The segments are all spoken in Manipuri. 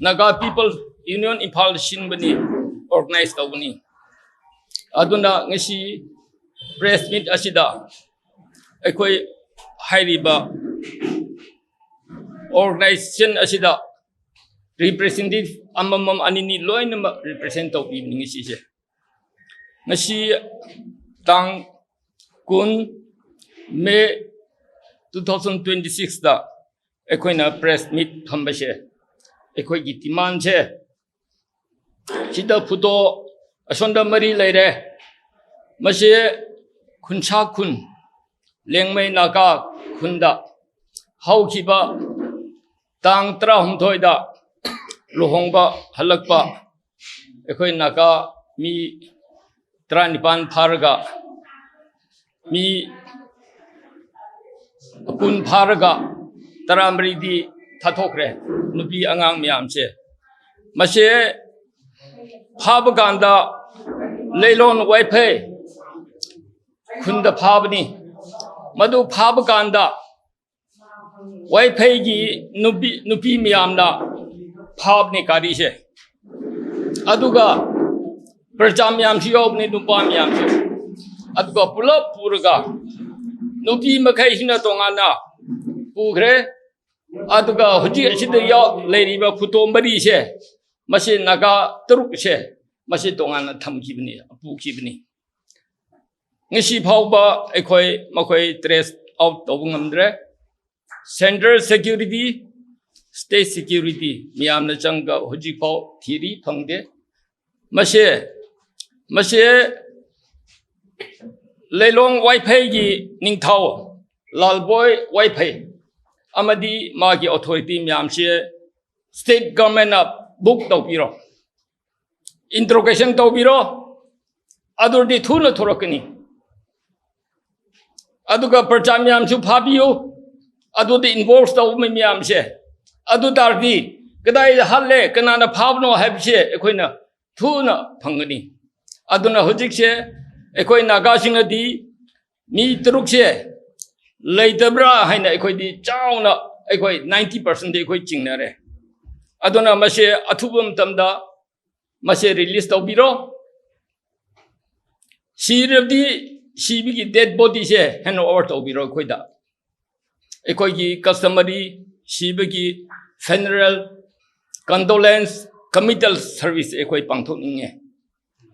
Naga People's Union Impal Shinbani organized Tawani. Aduna Nishi press meet Ashida. Ekoi Hairiba organization Ashida. Representative Amamam Anini Loin represent of evening is Nashi Tang Kun May 2026 da Equina press meet Hambashe Equi Timanche Chida Puto Ashonda Mari Lere Mashe Kuncha Kun Lengme Naga Kunda Haukiba Tang Trahum Toida Lohongba Halakba Equi Naga Mi Tranipan Paraga Mi Kun Paraga Taramri di Tatokre Nubi Angang Miamche Mashe Pabaganda Leilon Waipe Kunda Pabni Madu Pabaganda Waipegi Nubi Miamna Pabni Karishe Aduga Perjamiam Shiobni Nupam Yamshe Aduga Pula Puraga Nubi Makashina Tongana Pugre Aduga Huji Shidaya Lady Puto Marishe Mashi Naga Turkshe Mashi Tongana Tamkibni Pukibni Nishi Pauba Ekoi Makoi Tres out of Ngamdre Central Security State Security Miamna Changa Huji Pau Thiri Pangde Mashe Leilong Waipegi Ningtao Lalboy Waipe Amadi Magi Authority Miamshe State Government Book Topiro Interrogation Topiro Adur di Tuna Torokani Aduga Perjamiam Supabio Adu the involves the Miamshe Adu Dardi Kadai Halle Kanana Pavno Habshe Equina Tuna Pangani Aduna Hujikse Ekoi Nagashina di Mi Trukshe Latabra Haina Ekoi di Chauna Ekoi 90% Ekoi Chingnare Aduna Mashe Atubum Tamda Mashe release Tobiro She bigi dead body she hand over Tobiro Koida Ekoi customary she bigi funeral condolence committal service Ekoi Pangtoninge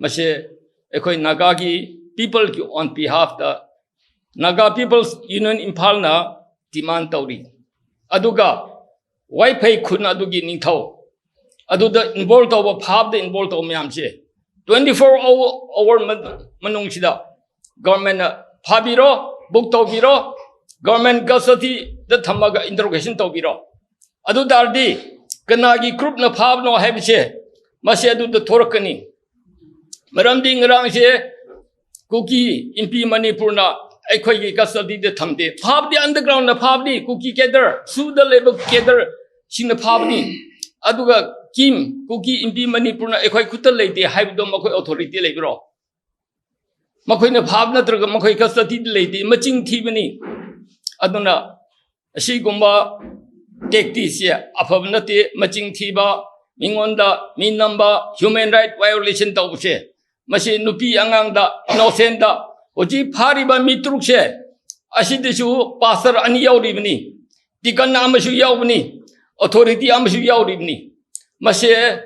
Mashe Ekoi Nagagi people on behalf of the Naga People's Union Impalna demand Tauri. Aduga, why pay Kuna Dugi Nintao? Aduda involved over half the involved of Miamche. 24-hour Manungshida. Government Pabiro, Book Tobiro, Government Gassati, the Tamaga interrogation Tobiro. Adudardi, Kanagi Krup na Pab no Habshe, Mashedu the Torkani. Maramding Rangshe, Cookie, Impi Manipurna, Equi Gassati the Tamde. Pab the underground, the Pabdi, Cookie Gather, Sue the labor gather, Sing the Pabdi. Aduga, Kim, Cookie, Impi Manipurna, Equi Kuta lady, Habdomako authority labor. Makoina Pabna Draga Makoi Gassati lady, Maching Tibani. Aduna, she gumba, take this year, Apavnati, Maching Tiba, Mingonda, Minamba, human right violation Taushe. Mashi Nupi Anganda, Innocenta, Oji Pariba Mitrukshe, Ashidishu, Pastor Ani Yauribni, Tikan Amashu Yaubni, Authority Amashu Yauribni, Mashe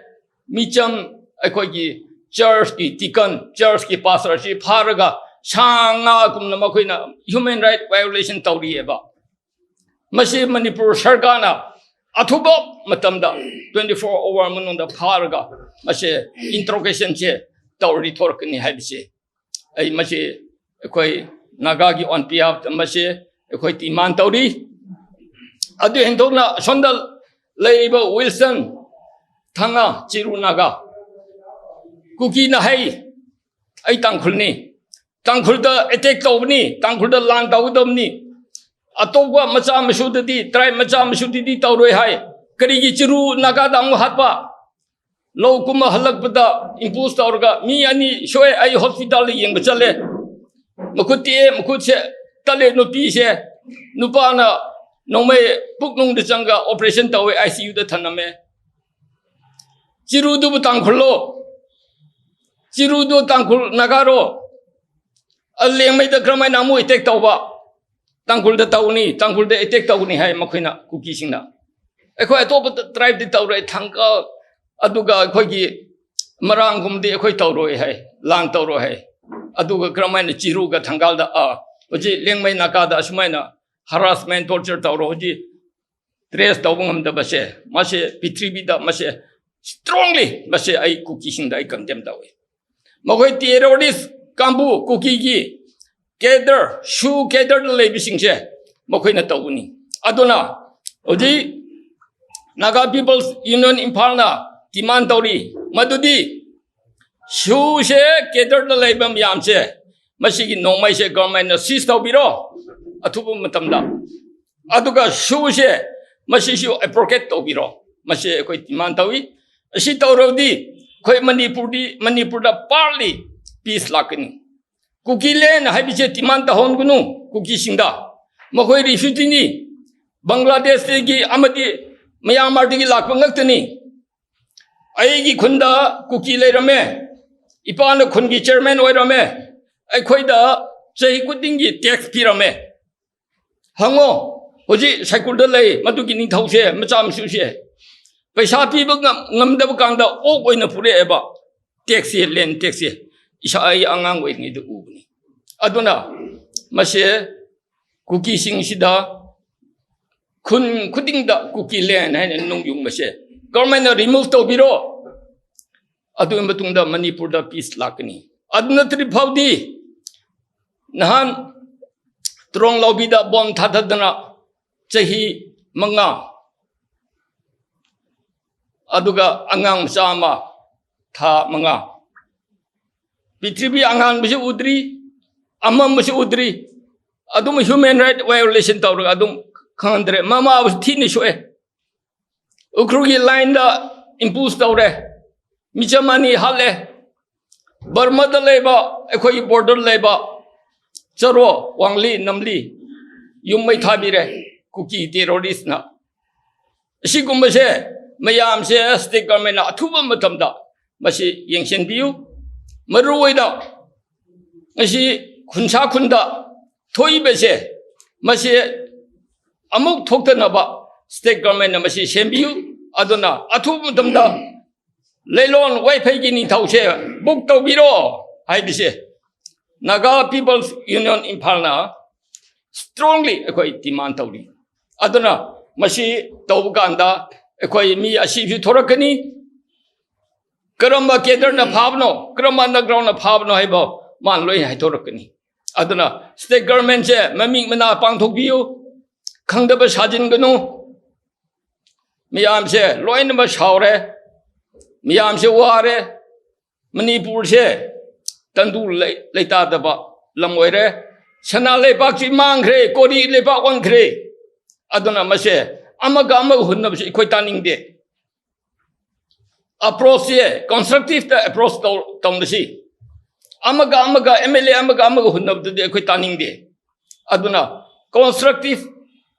Micham Akogi, Church ki Tikan, Church ki Pastor, she Paraga, Shanga Kumnamakwina, human right violation Taurieba. Mashi Manipur Shargana, Atubo Matamda, 24-hour Mununda Paraga, Mashe interrogation che. Tauri Torkani Hadse. A Mashi, Equi Nagagi on Piaf, Mashi, Equi Timan Tauri. Adu Hentona, Shondal, Labor Wilson, Tanga, Chirunaga. Cookie Nahai, I Tankulni, Tankulda, attack Tobni, Tankulda Land Daudamni. Atogwa Macham Shuddi, try Macham Shuddi Tauri High, Karigi Chiru Nagadam Hapa. Low Kuma Halakbada, imposed Orga, me and show I hospital in Bachale. Makuti, Makuche, Tale Nupishe, Nupana, no may book nung the Janga, Operation Tawe, ICU the Taname. Chirudu Butangkulo, Chirudu Tankul Nagaro, a leng made the Gramanamu take over. Tankul the Tauni, Tankul the take Tauni, Hai Makina, Kukisina. A quite over the tribe the Taure, Tanka, Aduga, Kogi, Marangum de Equatoroi, Hai, Lang Toro Hai, Aduga Graman, Chiruga, Tangalda, Oji, Leng May Nakada, Ashmana, harassment, torture, Tauroji, Tres Tawum the Bashe, Mashe, Pitribida, Mashe, strongly, Mashe, I Kukishin, I condemn that way. Mahoy Tierodis, Kambu, Kukigi, gather, shoe gather the labishing chair, Mokoina Tawuni. Adona, Oji, Naga People's Union in Palna, Timantori, Madudi, shoe share, gather the labum yamche, Mashigi no my government, sister biro, Atubu Matamda. Aduga shoe share, Mashishu a procket biro, Mashe Timantawi, Shito Rodi. Koi Manipurda partly peace lakini. Kuki len habiche timanta hongunu, Kuki Shinda. Makoi refutini, Bangladesh gi Amadi, Myanmar digi lakwangatani. Aigi kunda Kuki le rame, Ipana Kungi chairman oi rame, Akoida, Jay Kudingi tax pirame. Hango, Hoji Sakulda lay, Matukini Taushe, Macham Sushe. Paisa people ngam kanda o koina pure eba taxi len taxi isa ai angang wait ngi du ubni aduna mashe cookie sing sida kun kuding da cookie len hain nong yung mashe government remove to biro adu matung da Manipur da peace lakni aduna tri phawdi nahan trong lobby da bom thadadana chahi manga Aduga angang sama tha manga. Pitribi angang bisi udri, amam bisi udri. Adum human right violation tau adum khandre. Mama was tini shoe. Ukrugi line da impulse tau re. Michamani hale. Burma da leba, ekoi border leba. Charo wangli namli. Yung may thabi re. Kuki terrorist na. Shikumbase. Mayam se state government na athuba matamda masi yengshen biu maruoida masi khunsa khunda thoibese masi amuk thoktanaba state government na masi sembiu adona athuba matamda leilon wifi gi ni thause book tawbiro haibise Naga People's Union in Palna strongly ekoi demand tawri adona masi tawganda Ekoi mi asifu thorakani Karamba Kedar na Pabno, Karamba underground na Pabno Hibo, Man Loy Thorakani. Aduna, state government, Maming Mana Pangtokio, Kangdaba Sajin Gano, Miam se, Loinaba Shaure, Miam se Ware, Manipur se, Tandu Leta daba, Lamwere, Sanale Baksi Mangre, Kori Lepa Wankre, Aduna Mase. Amaga Hunabsi Quitaning de approach ye, constructive approach down the sea. Amaga MLA Amaga Hunab de Quitaning de Aduna, constructive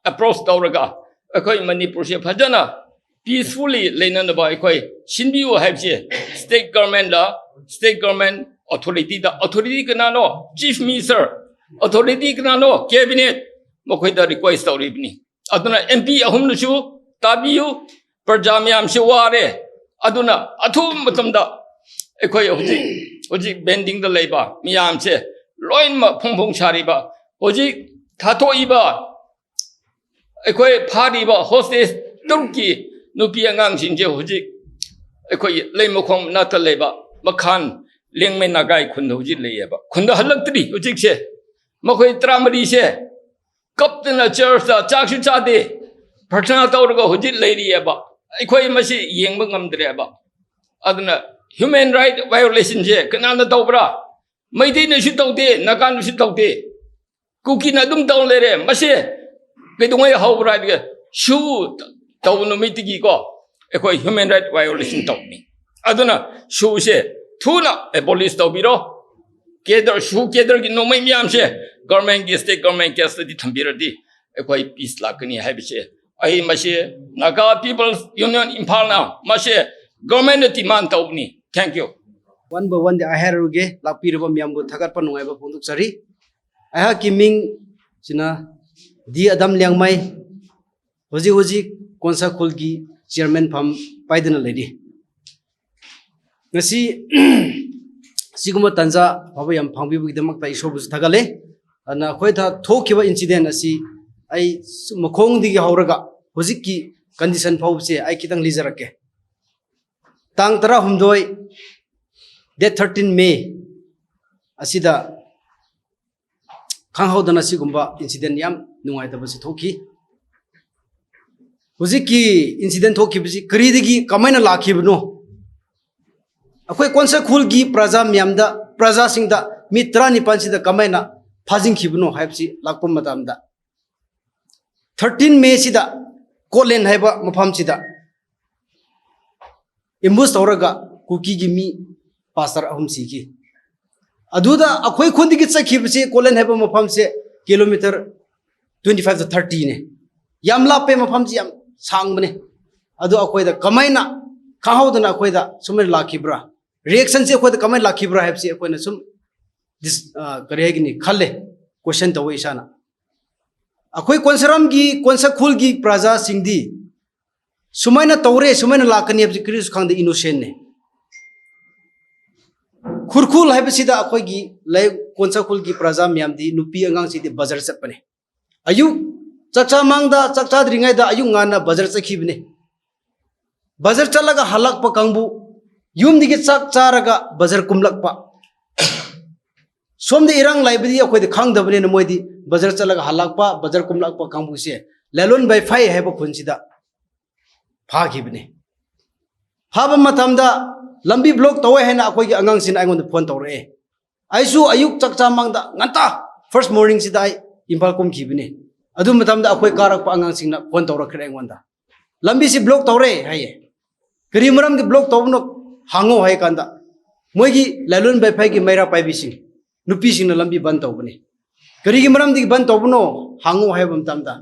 approach Tauraga, a koi Manipur Pajana, peacefully Lenan by Koi, Shinbiu Habse, state government authority, the authority canano, chief minister, authority canano, cabinet, Mokoida request our evening. Aduna MP ahumnusu tabiu perjamiam siware aduna athum matamda ekoi hoji bending the labor miyam se loin ma phongphong sariba hoji thato iba ekoi phari ba hostess turki nupi angang sinje hoji ekoi leimokhom nata leba makhan lengme nagai khun hoji leyeba khunda halaktri hoji se makhoi tramari se Captain of Church, Jackson Chade, Partana Taurago, who did Lady Eba, Equi Masi, Yangam Dreba. Adana, human right violation, Kanana Dobra, Maidina Shitote, Nakan Shitote, Cookie Nadum down Lere, Masi, Gedway how right, shoot, Taunomitigi go, Equi human right violation told me. Adana, shoe say, Tuna, a police Tobiro, Gather, shoe gather, no Mayam say. Government state government the Tambiradi, a quite peace lakani habishe. I Mashe, Naga People's Union in Palna, Mashe, government demand taubni. Thank you. One by one, I had ruge, Lapiraba Miambu Takat Panueva Punduksari. I have Kiming Sina Di Adam Liang Mai Hozi Konsa Kulgi, Chairman Pam Biden lady. Nasi Siguma Tanza, Pavayam Pambi with the Makta Ishobus Tagale, and a quite a Tokiva incident. Asi I Makong di Hauraga, Hoziki, condition Pause, I Kitang Lizarake. Tang Tara Humdoi. Date 13 May, asida Kangho dana sigumba incident yam nungai tabasi thoki. Huziki incident thoki bisi karidigi kamaina lakhi bno. Akoi konsa khul gi praja myamda praja singda mitra nipan sida kamaina phajing khibno haipsi lakpam matamda. 13 May sida Kolen haiba mafam sida. Imbus tauraga kuki gi mi Pastor Ahum Siki. Aduda, a quick quantity keep say, Colin have a mapamse, kilometer 25 to 30. Yamla pay mapamsiam, sangmane. Adu aquay the Kamaina, Kaho than aqueda, Summer Lucky Bra. Reaction say what the Kaman Lucky Bra have say when some this Karegini, Kale, question the way Shana. A quick consaramgi, consakulgi, Praza Singdi. Sumaina Tore, Sumana Lakani of the Chris Kang the innocent. Kurkul habisida akoigi lay konsakul ki praja myamdi nupi angang sidi bazar sapane ayu chacha mangda chacha dringai da ayu ngana bazar chakhibne bazar chalaga halak pa kangbu yum dige chak charaga bazar kumlak pa somde irang laibdi akoi de khang dabne na moidi bazar chalaga halak pa bazar kumlak pa kangbu se lalon bai phai heba khunsida phagibne haba matamda Lambi block tawe hai na akoi ki angang sin aingon phone tawre aisu ayuk chakcha mangda nganta first morning sidai impal kum khibine adu matam da akoi karak pa angang singna phone tawra khre aingonda lambi si block tawre hai karimaram ki block tawno hango hai kanda moi gi lalun bai phai ki maira pai bi sing nupi sing na lambi ban tawbne kari gi maram di ban tawbno hango hai bam tam da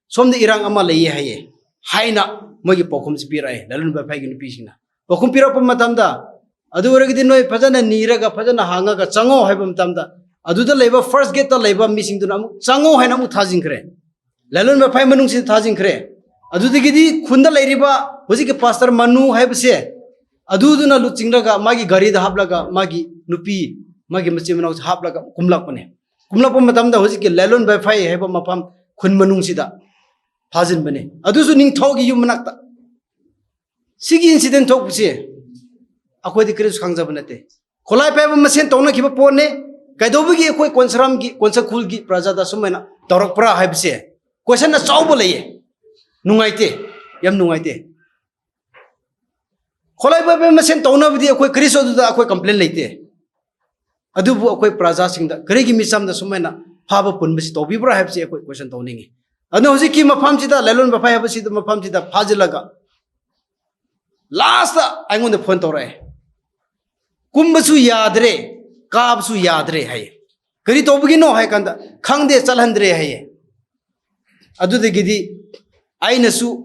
somde irang ama lei hai haina moi gi pokhum si pirai lalun bai phai ki nupi sing na Pokum pira pun matamda, adu orang itu noi pajana niraga pajana hanga ka cango hai pun matamda, adu dah leba first gate dah leba missing tu namu cango hai namu thajing kere, lalu namu phai manung si thajing kere, adu tu gidi khunda leriba, hoji ke pastor manu hai bese, adu tu na lu cinglaga magi gari dah hablaga magi nupi magi masih menau hablaga kumlak pun matamda hoji ke lalu namu phai hai pun mapam khun manung si dah thajin bene, adu tu ning thau gi yum menakta. Sigi incident talk busi, aku di keris khang jaban nate. Kolai pe mesin tawna kiba pone, kai dobu gi aku konseram gi konsakul gi praja da sumena tarak pra hai busi. Question na chau bole ye, nungai te, yam nungai te. Kolai pe mesin tawna budi aku keris odu da aku complain leite. Adu bu aku praja sing da keri gi misam da sumena phaba pun busi tobi pra hai busi aku question tawningi. Anu hoji ki mafam sida lalon ba phai hai busi da mafam sida phajilaga. Last I'm on the phone tore. Kumbasu yadre, kabsu yadre hai. Kari tobugino hai kanda, khangde chalhandre hai. Adu de gidi, ainasu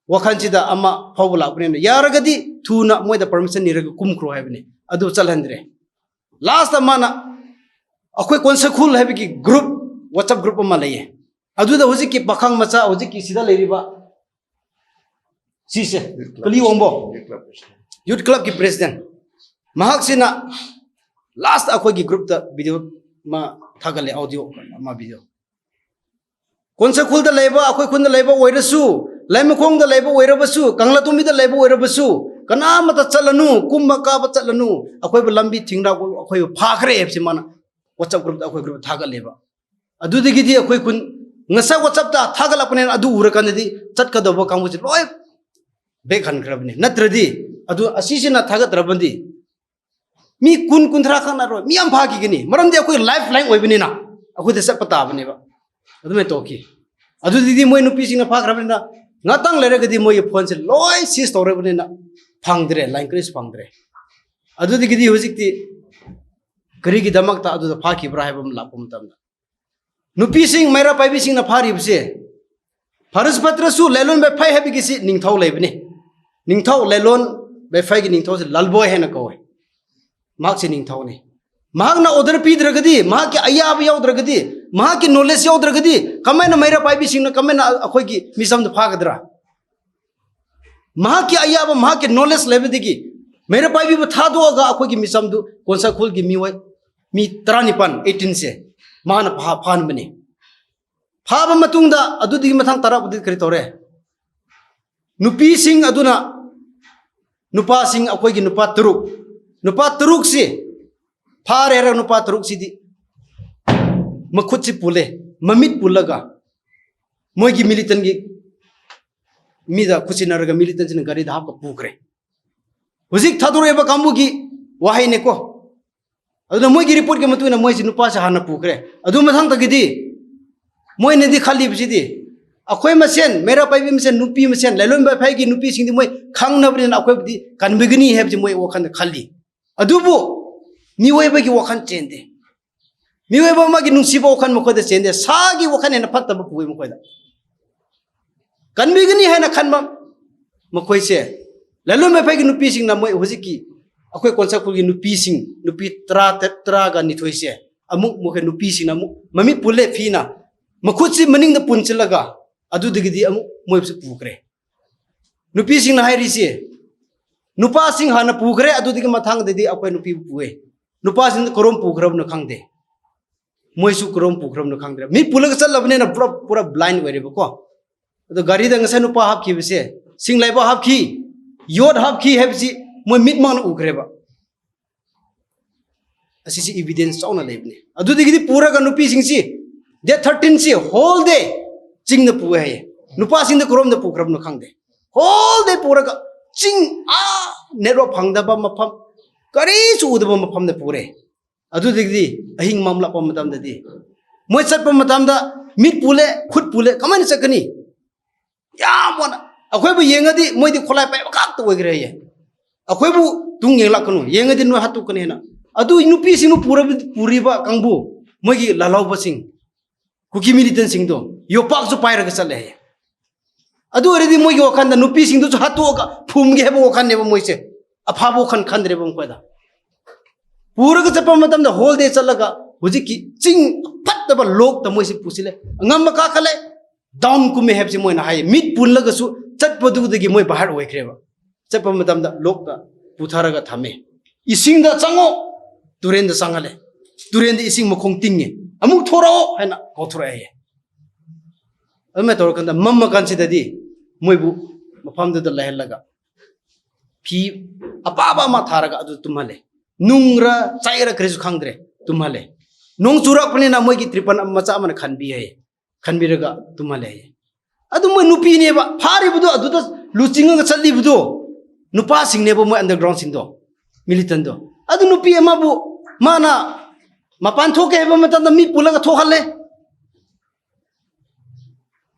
wakhanchida ama fawla apne yaragadi thuna moida permission niraga kumkro hai bne. Adu chalhandre. Last mana akoi konsakul hai ki group WhatsApp group ma laye. Adu da hoji ki pakhang macha hoji ki sida leriba Sise, Kali Wombo, Youth Club ki President. Mahak sina last aku ki group ta video ma thagale audio ma video. Konsa khul da leba aku khun da leba oirasu, laima khong da leba oirabasu, kangla tumi da leba oirabasu, kana mata chalanu, kumma ka ba chalanu, aku lambi thingra aku phakre epsi mana WhatsApp group da aku group thagale ba. Adu digi di aku kun ngasa WhatsApp ta thagala pune adu urakan di chat ka dobo kamu ji loy Bekan kerabni, natradi, adu asisi na thagat rabandi. Mi kun thra khana ro, mi am phagi gini. Maram de akoi lifeline oibini na. Akoi desa pata bani ba. Adu me toki. Adu didi moi nupi sing na phag rabni na. Ngatang lere gadi moi phone se loy sis tore bani na. Phangdre, line kris phangdre. Adu digi hojikti kari gi damak ta adu da phaki brahibam lapum tamna. Nupi sing maira paibi sing na phari bse. Faras patra su lelon be phai habi gisi ningthau lebni. Ningthau lelon बेफाई की निंथौ से लालबॉय है ना कौए मार्क से निंथौ ने मार्क ना ऑर्डर पीद्रगदी मार्क के अयाब याउद्रगदी मार्क की नॉलेज याउद्रगदी कमेन मेरा पाइबी सिंह कमेन अखोई की मिसम फागद्रा मार्क के अयाब मार्क के नॉलेज लेबदगी मेरा पाइबी थादोगा अखोई की मिसम दु कोनसा खुल की मी 18 से मान फान बने फाब मतुंगदा अदुदिगी मथांग तरबदि करि तोरे नुपी सिंह अदुना नुपा सिंह अखोई की नुपा तरुक से फारे रे नुपा तरुक सिदी मखुत से पुले ममित पुलगा मोय की मिलिटन की मीदा खुचिनरगा मिलिटन सिन गाड़ी धाप का पुखरे हुजिक थादुरेबा कामबु की वाहै ने को अदुना मोय की रिपोर्ट के मतुना मोय सि नुपा से हाना पुखरे अदु मथांग तगिदी मोय नेदी खाली बिसिदी अखोई मसेन मेरा पाइबी मसेन नुपी मसेन लेलोन बा फाई की नुपी सिंदी मोय खांगनबनि अखोई बदि कनबिगनी हेबजि मोय वखन खाली अदुबु मिवैबा की वखन चेंदे मिवैबा मा की नुसिबा वखन मखोद चेंदे सागी वखन हेन फत्तब पुवे मखोदा कनबिगनी हेन खनबा मखोई से लेलोन बा फाई की नुपी सिंग ना मोय हुजि की अखोई कोनसा कुल की नुपी सिंग नुपी त्रा गा निथोइ से अमुक मोखे नुपी सिंग ना ममी पुले फीना मखुची मनिंग द पुंचलगा अदुदगिदी अमुक मोयबसे पुखरे नुपी सिंग ना हाइरिसे नुपा सिंग हाना पुखरे अदुदगी मथांग देदी अखोई नुपी पुए नुपा सिंग करोम पुखरब न खंगदे मोयसु करोम पुखरब न खंगदे मी पुलग चलबने ना पूरा ब्लाइंड ओइरेबो को अदो गाड़ी द ngasa नुपा हाप खिबसे सिंग लाइबा हाप खि योद हाप खि हेबसि मोय मिट मान उखरेबा असिसि एविडेंस चाउना लेबने अदुदगी पूरा ग नुपी सिंग सि दे 13 से होल डे चिंग न पुए है नुपा सिंग द करोम द पुखरब न खंगदे होल डे पूरा ग चिंग आ नेरो फंगदबा मफम करी सुदबा मफम द पुरे अदुदगी अहिंग मामला प मतम ददी मोय चट प मतम द मिट पुले खुद पुले कमन सकनी याम वन अखोय बु येंगदी मोय दि खोलाय पाय काक त ओइग्रे ये अखोय बु तुंग येंगला कनु येंगदी नो हातु कने ना अदु नुपी सिंग पुरीबा कंबु मोय की लालाव सिंग कुकी मिलिटन सिंह दो योपाक जो पायरग चले है अदु अरेदी मोय वखन द नुपी सिंह दो हातोगा फुमगे हेबो वखन नेबो मोयसे अफाबो खन खंद्रेबो मखदा पूरग चप मतम द होल डे चलगा हुजि की चिंग फत्तब लोक त मोयसे पुसिले ngam का खले डाउन कुमे हेबसि मोयना हाय मिट पुलगसु चटपदुदगी मोय बाहर ओइख्रेबा चप मतम द लोक त पुथारगा थमे इसिंग द चंगो तुरेन द संगले तुरेन द इसिंग मखोंग तिंगे अमुक थोराओ हैना कोथुराय अमे तोरकंद मम्मा कांसिददी मोयबु मफामद द लहलगा फी अपाबा मा थारगा अदु तुमले नुंगरा चाइरा क्रेजु खांद्रे तुमले नोंग चुरापनेना मोयगी त्रिपन मचा मन खनबी है खनबिरगा तुमले अदु मोय नुपी नेबा फारिबुदो अदुदा लुचिंग चल्लीबुदो नुपा सिंगनेबो मोय अंडरग्राउंड सिंदो मिलिटन दो अदु नुपी एमाबु माना मपान थोके हेबा मतन मी पुलगा थोहले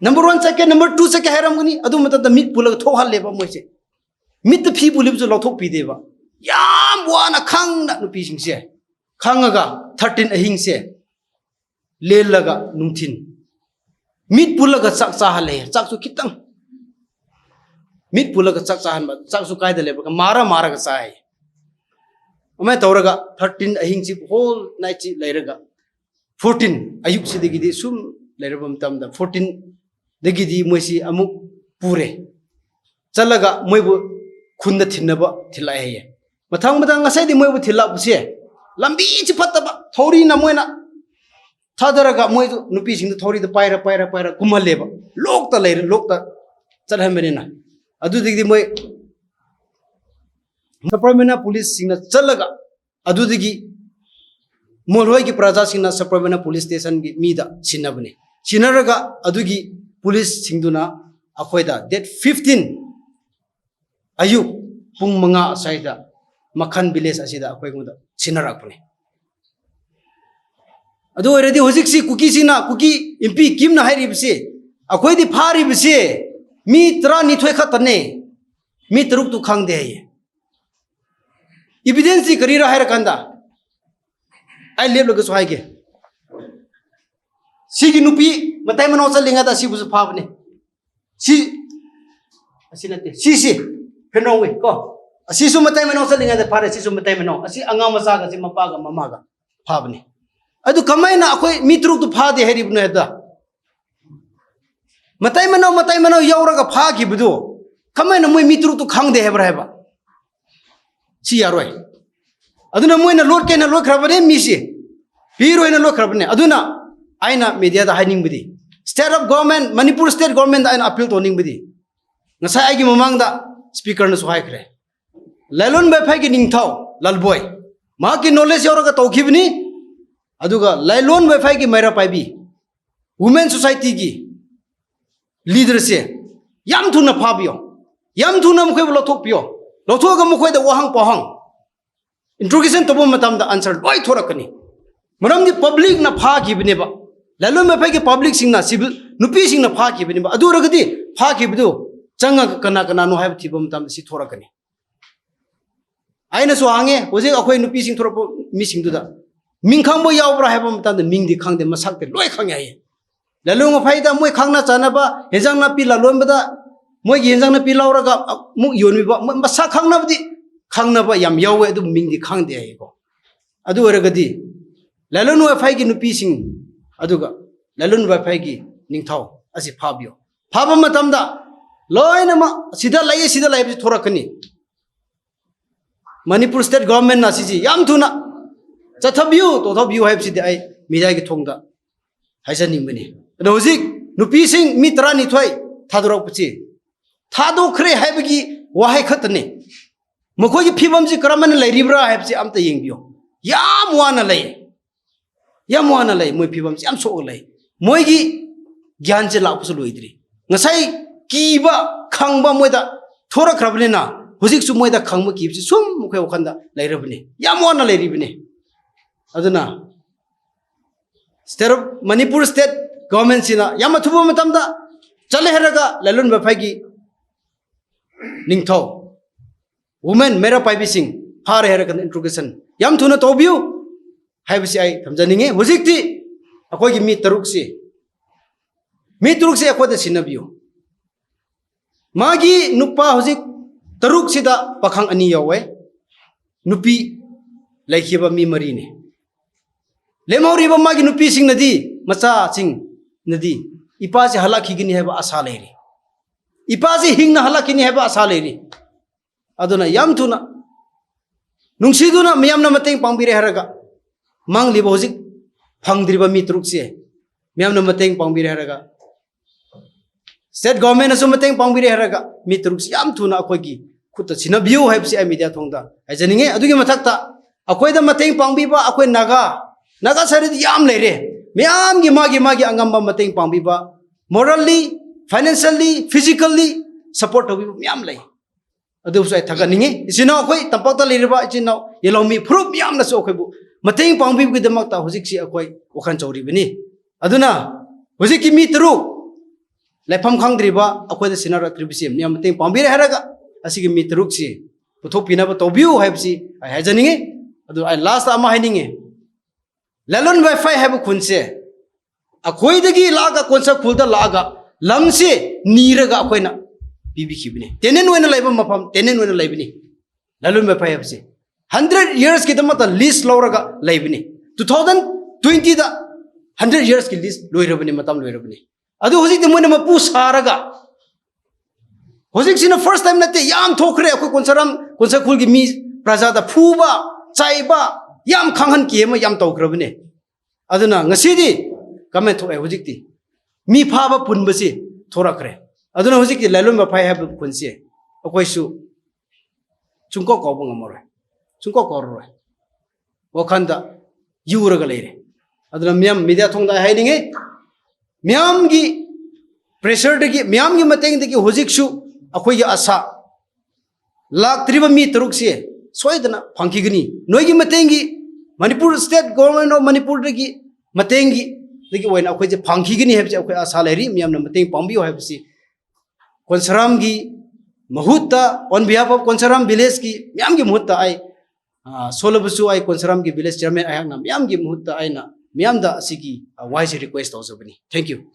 नंबर 1 सेके नंबर 2 सेके हेरमगनी अदु मतन मी पुलगा थोहलेबा मोयसे मित फी पुलिबजु लथोक पीदेबा याम वाना खंगना नुपी सिंगसे खंगगा 13 अहिंगसे लेलगा नुंथिन मित पुलगा चाक चाहले चाकसु खितंग मित पुलगा चाक चाहन चाकसु कायदा लेबा मारा गा चाय मैं तौरगा 13 अहिंगसी होल नाइट लेरगा 14 अयुक सिदगिदी सुम लेरबम तमदा 14 दगिदी मोयसी अमुक पुरे चलगा मोयबु खुंद थिनबा थिलाय है मथांग मथांग ngसाइदि मोयबु थिलाबसे लंबी छि फतबा थौरी न मोयना थादरगा मोय नुपी सिंग थौरी द पायरा कुमलेबा लोक त लेर लोक त चलहमनेना अदु दगिदी मोय सप्रमेना पुलिस सिंह चलगा अदुदगी मोलहोय की प्रजा सिंह सप्रमेना पुलिस स्टेशन की मीदा सिनबने सिनरगा अदुगी पुलिस सिंगदुना अखोयदा डेट 15 अयु पुंग मंगा साइदा मखन विलेज असिदा अखोयगुदा सिनरकपने अदु ओरेदी होजिक्सी कुकी सिना कुकी एमपी किमना हाइरिबसे अखोयदी फारिबसे मी 32 खतने मी 3 तु खांगदे है एविडेंस करी रहा है कंदा आई लेब लग सुहाई के सिगी नुपी मताई मनो चलिंगा दा सिबुस फाबने सी असिनते सी फेनोवे को asisu matai mano sa linga da pare asisu matai mano asi anga masa ga si mapaga mamaga phabni adu kamai na akoi mitruk tu phade herib no heda matai mano yaura ga pha gi budu kamai na moi mitruk tu khang de hebra heba si yaroi aduna moi na lot ke na lot khrabane mi si piro na lot khrabane aduna aina media da hiding budi state of government Manipur state government aina appeal to ning budi ngasai ai gi mamang da speaker na suhai khre lalun bai phai gi ning thau lalboy ma ki knowledge yaura ga tawkhibni aduga lailon bai phai gi maira pai bi women society gi leader se yam thuna phabio yam thuna mkhoi lo thok pio lo thok ga mkhoi da wahang pahang interrogation to bom matam da answer loi thorakani maram di public na pha gi bne ba lalun bai phai gi public sing na civil nupi sing na pha gi bne ba adu ragadi pha gi bdu changa kana kana no haib thibom tam si thorakani aina so hange hoje akhoi nupi sing thorap mi sing du da ming khang bo yaw bra haibom tam da ming di khang de masak te loi khang ya lalung faida moi khangna chana ba hejang na pi la lom ba da moi gi hejang na pi laura ga mu yon mi ba masa khangna ba yam yawe du ming di khang de ai ko adu ora ga di lalun wa phai gi nupi sing adu ga lalun wa phai gi ning thau asi phabio phaba matam da loina ma sida lai bi thorakani Manipur state government na siji yam thuna chathabiu to thabiu haib sidi ai mijai gi thongda haisani mani Rozik, Nupising, Mitrani Toy, Tadropuchi. Tado Kre Habigi, Wahai Katane. Mokoji Pibamsi Karaman lay Ribra Habsi Amta Yingio. Yam wana lay, Moi Pibamsi, am so lay. Moigi Gyanse Lapsuluidri. Nasai Kiba Kangba Moida, Tora Krablina, Huzik Sumoida Kangma keeps some Mukanda, lay Rabine. Yam wana lay Ribine. Adana. State of Manipur state government sina yama thubo matam da chale heraga lalun ba phai gi ningthau women mera pai bi sing phare heraga introduction yam thuna tobiu haibsi ai thamjaninge hojikti akoi gi mi taruk se akoi da sinabiu magi nupa hojik taruk sida pakhang ani yawe nupi laikhiba mi mari ne lemori ba magi nupi sing nadi macha sing nadi ipa se halaki gini heba asa leiri ipa se hingna halaki ni heba asa leiri aduna yam thuna nungsiduna miyamna mateng pangbire haraga mangli bojik phangdriba mi truk se miyamna mateng pangbire haraga state government asu mateng pangbire haraga mi truk yam thuna akoi gi khutta china view haib se media thongda hajaninge adugi mathakta akoi da mateng pangbiba akoi naga sari yam leire Miam gi magi angamba mateng pangbiba morally, financially, physically support hobi miam lay. Adu sai thaganinge isina akoi tampakta leiriba isina yelomi proof miam na so akoi bu mateng pangbiba gi damakta hojik si akoi wakhan chauri bini. Aduna hojik ki mi tru lepham khangdriba akoi da sinara tribisi miam mateng pangbire haraga asigi mi truk si puthok pina ba tobiu haibsi ai hajaninge adu ai last ama haininge Lalun Wi-Fi have kunse. A Koidagi laga consa kulda laga. Lamse Niraga Koina Bibi Kibini. Tenen when a labor mapam, tenen when a labini. Lalun Wi-Fi have say 100 years kitamata list Lauraga labini. 2020 the 100 years ki list Loirabini Matam Loirabini. Adu Hosik the Munama Pus Haraga. Hosik in the first time that the Yam Tokre Konsaram Konsakulgi Mis Prazada Puba Chaiba. Yam Kangan Kiema Yam Tograbine. Aduna, Nasidi, comment to a hojikti. Mi Pava Punbasi, Torakre. Aduna Hosiki, Lalumba Pai have Punse. A question. Chunko Kobungamore. Chunko Korre. Wakanda, Uragalere. Aduna Miam Media Tonga hiding it. Miamgi pressure to get Miamgi Matang the Hosikshu, Akoya Asa. Lak Triba Mi Turukse. Soidana Pankigini. Noigi Matengi, Manipur state government of Manipur Degi, Matengi, the when Akwa Pankigini have a salary, Miam Mateng Pombio have see. Konsaramgi, Mahuta, on behalf of Konsaram Bileski, Miamgi Mutta I Solabusu I Konsaramgi Village Chairman I have Miamgi Mutta Aina, Miamda Sigi, a wise request also. Thank you.